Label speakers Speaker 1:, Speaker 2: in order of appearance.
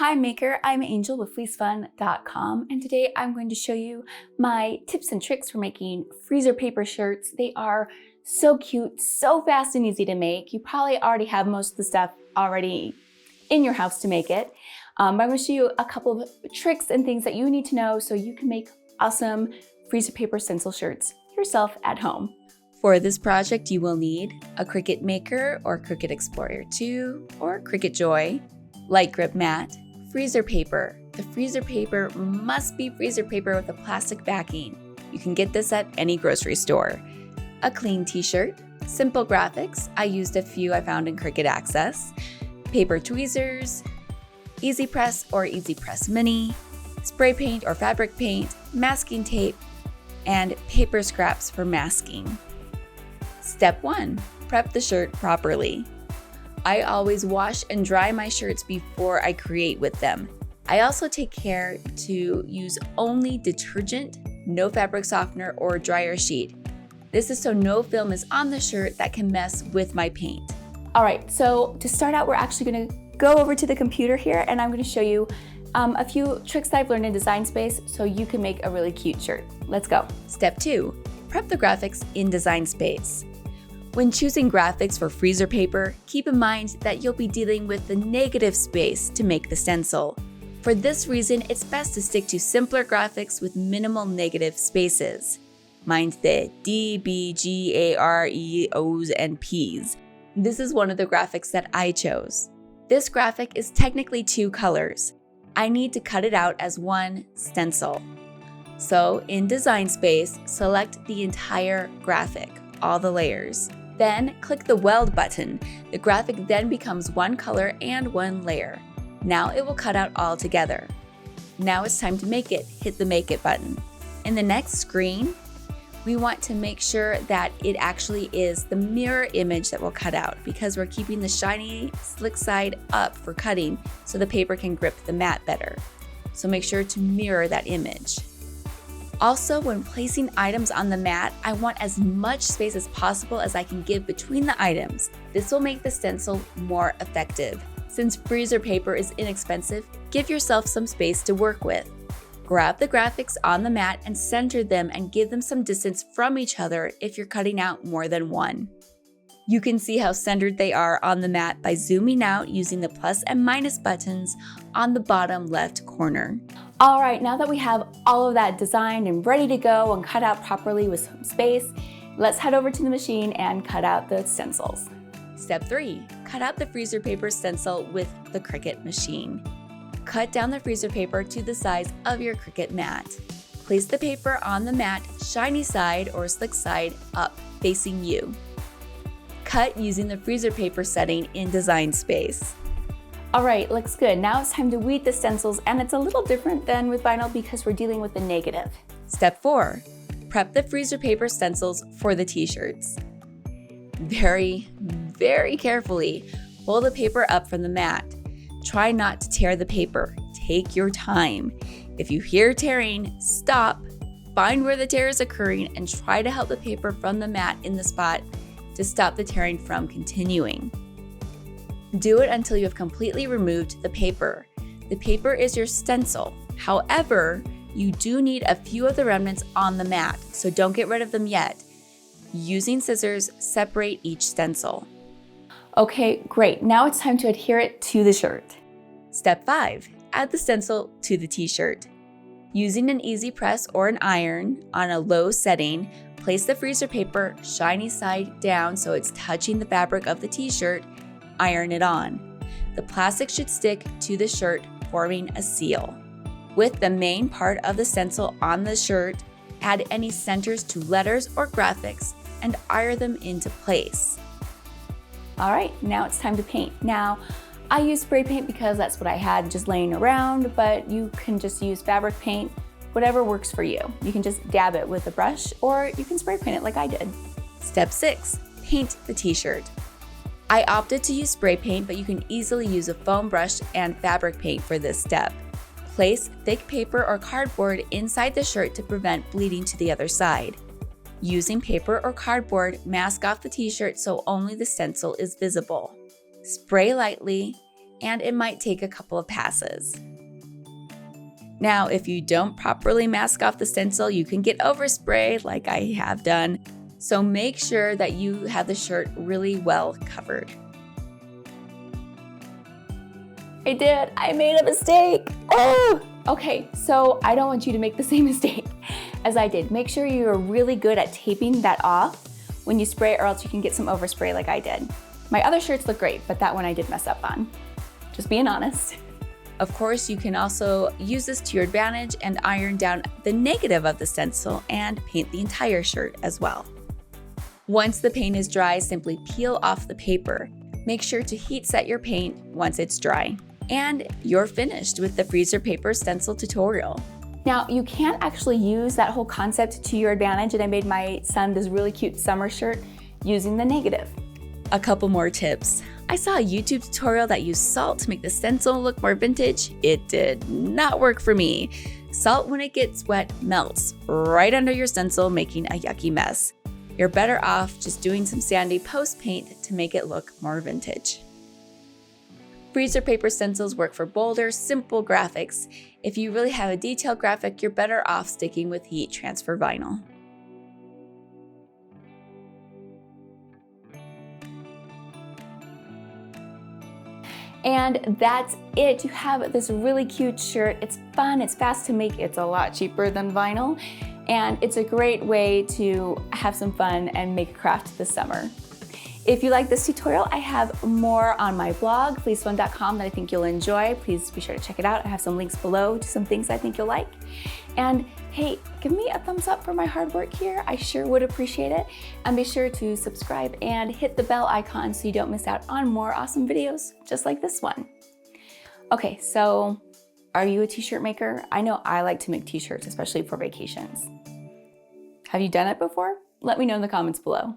Speaker 1: Hi Maker, I'm Angel with FleeceFun.com, and today I'm going to show you my tips and tricks for making freezer paper shirts. They are so cute, so fast and easy to make. You probably already have most of the stuff already in your house to make it. I'm going to show you a couple of tricks and things that you need to know so you can make awesome freezer paper stencil shirts yourself at home. For this project, you will need a Cricut Maker or Cricut Explorer 2 or Cricut Joy, light grip mat, freezer paper. The freezer paper must be freezer paper with a plastic backing. You can get this at any grocery store. A clean t-shirt, simple graphics. I used a few I found in Cricut Access. Paper tweezers, Easy Press or Easy Press Mini, spray paint or fabric paint, masking tape, and paper scraps for masking. Step 1. Prep the shirt properly. I always wash and dry my shirts before I create with them. I also take care to use only detergent, no fabric softener or dryer sheet. This is so no film is on the shirt that can mess with my paint. All right, so to start out, we're actually gonna go over to the computer here and I'm gonna show you a few tricks that I've learned in Design Space so you can make a really cute shirt. Let's go. Step 2, prep the graphics in Design Space. When choosing graphics for freezer paper, keep in mind that you'll be dealing with the negative space to make the stencil. For this reason, it's best to stick to simpler graphics with minimal negative spaces. Mind the D, B, G, A, R, E, O's, and P's. This is one of the graphics that I chose. This graphic is technically 2 colors. I need to cut it out as one stencil. So in Design Space, select the entire graphic, all the layers. Then click the weld button. The graphic then becomes one color and one layer. Now it will cut out all together. Now it's time to make it. Hit the Make It button. In the next screen, we want to make sure that it actually is the mirror image that we'll cut out because we're keeping the shiny, slick side up for cutting so the paper can grip the mat better. So make sure to mirror that image. Also, when placing items on the mat, I want as much space as possible as I can give between the items. This will make the stencil more effective. Since freezer paper is inexpensive, give yourself some space to work with. Grab the graphics on the mat and center them and give them some distance from each other if you're cutting out more than one. You can see how centered they are on the mat by zooming out using the plus and minus buttons on the bottom left corner. All right, now that we have all of that designed and ready to go and cut out properly with some space, let's head over to the machine and cut out the stencils. Step 3, cut out the freezer paper stencil with the Cricut Machine. Cut down the freezer paper to the size of your Cricut mat. Place the paper on the mat, shiny side or slick side up, facing you. Cut using the freezer paper setting in Design Space. All right, looks good. Now it's time to weed the stencils, and it's a little different than with vinyl because we're dealing with the negative. Step 4, prep the freezer paper stencils for the t-shirts. Very, very carefully pull the paper up from the mat. Try not to tear the paper. Take your time. If you hear tearing, stop, find where the tear is occurring, and try to help the paper from the mat in the spot to stop the tearing from continuing. Do it until you have completely removed the paper. The paper is your stencil. However, you do need a few of the remnants on the mat, so don't get rid of them yet. Using scissors, separate each stencil. Okay, great. Now it's time to adhere it to the shirt. Step 5, add the stencil to the t-shirt. Using an easy press or an iron on a low setting, place the freezer paper shiny side down so it's touching the fabric of the t-shirt. Iron it on. The plastic should stick to the shirt, forming a seal. With the main part of the stencil on the shirt, add any centers to letters or graphics and iron them into place. All right, now it's time to paint. Now, I use spray paint because that's what I had just laying around, but you can just use fabric paint, whatever works for you. You can just dab it with a brush or you can spray paint it like I did. Step 6, paint the t-shirt. I opted to use spray paint, but you can easily use a foam brush and fabric paint for this step. Place thick paper or cardboard inside the shirt to prevent bleeding to the other side. Using paper or cardboard, mask off the t-shirt so only the stencil is visible. Spray lightly and it might take a couple of passes. Now, if you don't properly mask off the stencil, you can get overspray like I have done. So make sure that you have the shirt really well covered. I did, I made a mistake. Oh! Okay, so I don't want you to make the same mistake as I did. Make sure you're really good at taping that off when you spray, or else you can get some overspray like I did. My other shirts look great, but that one I did mess up on. Just being honest. Of course, you can also use this to your advantage and iron down the negative of the stencil and paint the entire shirt as well. Once the paint is dry, simply peel off the paper. Make sure to heat set your paint once it's dry. And you're finished with the Freezer Paper Stencil tutorial. Now, you can actually use that whole concept to your advantage, and I made my son this really cute summer shirt using the negative. A couple more tips. I saw a YouTube tutorial that used salt to make the stencil look more vintage. It did not work for me. Salt, when it gets wet, melts right under your stencil, making a yucky mess. You're better off just doing some sandy post paint to make it look more vintage. Freezer paper stencils work for bolder, simple graphics. If you really have a detailed graphic, you're better off sticking with heat transfer vinyl. And that's it. You have this really cute shirt. It's fun, it's fast to make, it's a lot cheaper than vinyl, and it's a great way to have some fun and make a craft this summer. If you like this tutorial, I have more on my blog, fleecefun.com, that I think you'll enjoy. Please be sure to check it out. I have some links below to some things I think you'll like. And hey, give me a thumbs up for my hard work here. I sure would appreciate it. And be sure to subscribe and hit the bell icon so you don't miss out on more awesome videos just like this one. Okay, so are you a t-shirt maker? I know I like to make t-shirts, especially for vacations. Have you done it before? Let me know in the comments below.